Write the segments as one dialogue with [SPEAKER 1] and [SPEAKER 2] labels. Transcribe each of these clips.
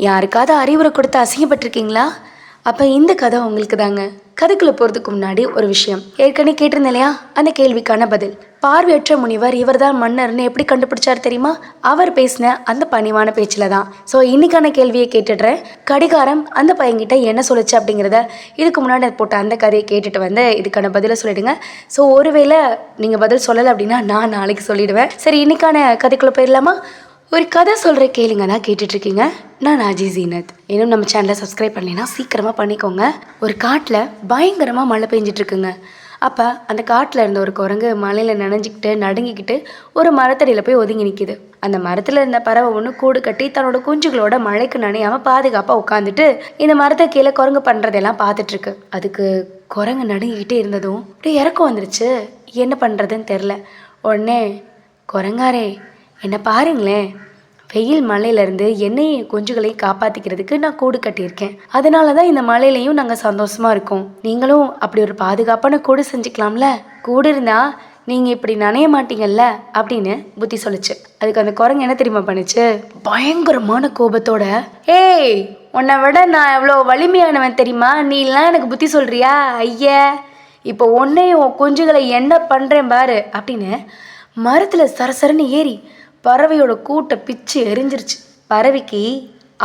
[SPEAKER 1] யாருக்காவது அறிவுரை கொடுத்து அசிங்கப்பட்டிருக்கீங்களா? அப்போ இந்த கதை உங்களுக்கு தாங்க. கதைக்குள்ளே போகிறதுக்கு முன்னாடி ஒரு விஷயம் ஏற்கனவே கேட்டிருந்தேன் இல்லையா, அந்த கேள்விக்கான பதில். பார்வையற்ற முனிவர் இவர் தான் மன்னர்னு எப்படி கண்டுபிடிச்சார் தெரியுமா? அவர் பேசின அந்த பணிவான பேச்சில் தான். ஸோ இன்னைக்கான கேள்வியை கேட்டுடுறேன். கடிகாரம் அந்த பையன்கிட்ட என்ன சொல்லுச்சு அப்படிங்கிறத இதுக்கு முன்னாடி போட்ட அந்த கதையை கேட்டுட்டு வந்து இதுக்கான பதிலை சொல்லிடுங்க. ஸோ ஒருவேளை நீங்கள் பதில் சொல்லலை அப்படின்னா நான் நாளைக்கு சொல்லிடுவேன். சரி, இன்னைக்கான கதைக்குள்ளே போயிடலாமா? ஒரு கதை சொல்கிற கேளுங்க தான் கேட்டுட்ருக்கீங்க. நான் அஜய் ஜீனத். இன்னும் நம்ம சேனலை சப்ஸ்கிரைப் பண்ணலைன்னா சீக்கிரமாக பண்ணிக்கோங்க. ஒரு காட்டில் பயங்கரமாக மழை பெஞ்சிட்ருக்குங்க. அப்போ அந்த காட்டில் இருந்த ஒரு குரங்கு மலையில் நனைஞ்சிக்கிட்டு நடுங்கிக்கிட்டு ஒரு மரத்தடியில் போய் ஒதுங்கி நிற்கிது. அந்த மரத்தில் இருந்த பறவை ஒன்று கூடு கட்டி தன்னோட குஞ்சுகளோட மழைக்கு நனையாமல் பாதுகாப்பாக உட்காந்துட்டு இந்த மரத்தை கீழே குரங்கு பண்ணுறதெல்லாம் பார்த்துட்ருக்கு. அதுக்கு குரங்கு நடுங்கிக்கிட்டே இருந்ததும் அப்படியே இறக்கம் வந்துருச்சு. என்ன பண்ணுறதுன்னு தெரில. உடனே குரங்காரே என்னை பாருங்களேன், வெயில் மலையிலேருந்து என்னையும் குஞ்சுகளையும் காப்பாற்றிக்கிறதுக்கு நான் கூடு கட்டியிருக்கேன். அதனால தான் இந்த மலையிலையும் நாங்கள் சந்தோஷமாக இருக்கோம். நீங்களும் அப்படி ஒரு பாதுகாப்பான கூடு செஞ்சுக்கலாம்ல. கூடு இருந்தால் நீங்கள் இப்படி நனைய மாட்டீங்கல்ல அப்படின்னு புத்தி சொல்லிச்சு. அதுக்கு அந்த குரங்கு என்ன தெரியுமா பண்ணுச்சு? பயங்கரமான கோபத்தோட, ஏய் உன்னை விட நான் எவ்வளோ வலிமையானவன் தெரியுமா? நீலாம் எனக்கு புத்தி சொல்கிறியா? ஐயா, இப்போ உன்னையும் உன் குஞ்சுகளை என்ன பண்ணுறேன் பாரு அப்படின்னு மரத்தில் சரசரன்னு ஏறி பறவையோட கூட்டை பிச்சு எரிஞ்சிருச்சு. பறவைக்கு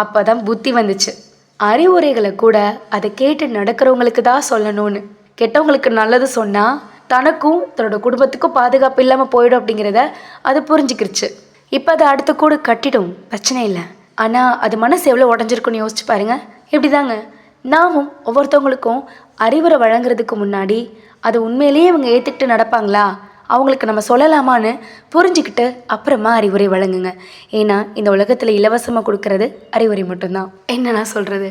[SPEAKER 1] அப்போ தான் புத்தி வந்துச்சு. அறிவுரைகளை கூட அதை கேட்டு நடக்கிறவங்களுக்கு தான் சொல்லணும்னு. கெட்டவங்களுக்கு நல்லது சொன்னால் தனக்கும் தன்னோட குடும்பத்துக்கும் பாதுகாப்பு இல்லாமல் போயிடும் அப்படிங்கிறத அது புரிஞ்சுக்கிருச்சு. இப்போ அதை அடுத்த கூடு கட்டிடும், பிரச்சனை இல்லை. ஆனால் அது மனசு எவ்வளோ உடஞ்சிருக்குன்னு யோசிச்சு பாருங்க. இப்படி தாங்க நாமும் ஒவ்வொருத்தவங்களுக்கும் அறிவுரை வழங்குறதுக்கு முன்னாடி அது உண்மையிலேயே இவங்க ஏற்றுக்கிட்டு நடப்பாங்களா, அவங்களுக்கு நம்ம சொல்லலாமான்னு புரிஞ்சுக்கிட்டு அப்புறமா அறிவுரை வழங்குங்க. ஏன்னா இந்த உலகத்தில் இலவசமாக கொடுக்கறது அறிவுரை மட்டும்தான். என்ன நான் சொல்கிறது,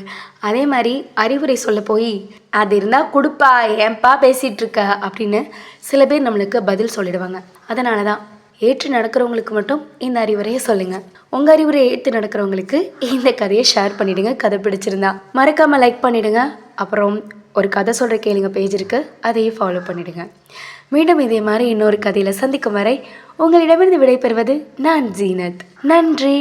[SPEAKER 1] அதே மாதிரி அறிவுரை சொல்ல போய் அது இருந்தால் கொடுப்பா, ஏன்பா பேசிகிட்டு இருக்க அப்படின்னு சில பேர் நம்மளுக்கு பதில் சொல்லிடுவாங்க. அதனால தான் ஏற்று நடக்கிறவங்களுக்கு மட்டும் இந்த அறிவுரையை சொல்லுங்கள். உங்கள் அறிவுரையை ஏற்று நடக்கிறவங்களுக்கு இந்த கதையை ஷேர் பண்ணிவிடுங்க. கதை பிடிச்சிருந்தா மறக்காமல் லைக் பண்ணிவிடுங்க. அப்புறம் ஒரு கதை சொல்கிற கேளுங்க பேஜ் இருக்குது, அதையும் ஃபாலோ பண்ணிவிடுங்க. மீண்டும் இதே மாதிரி இன்னொரு கதையில் சந்திக்கும் வரை உங்களிடமிருந்து விடைபெறுவது நான் ஜீனத். நன்றி.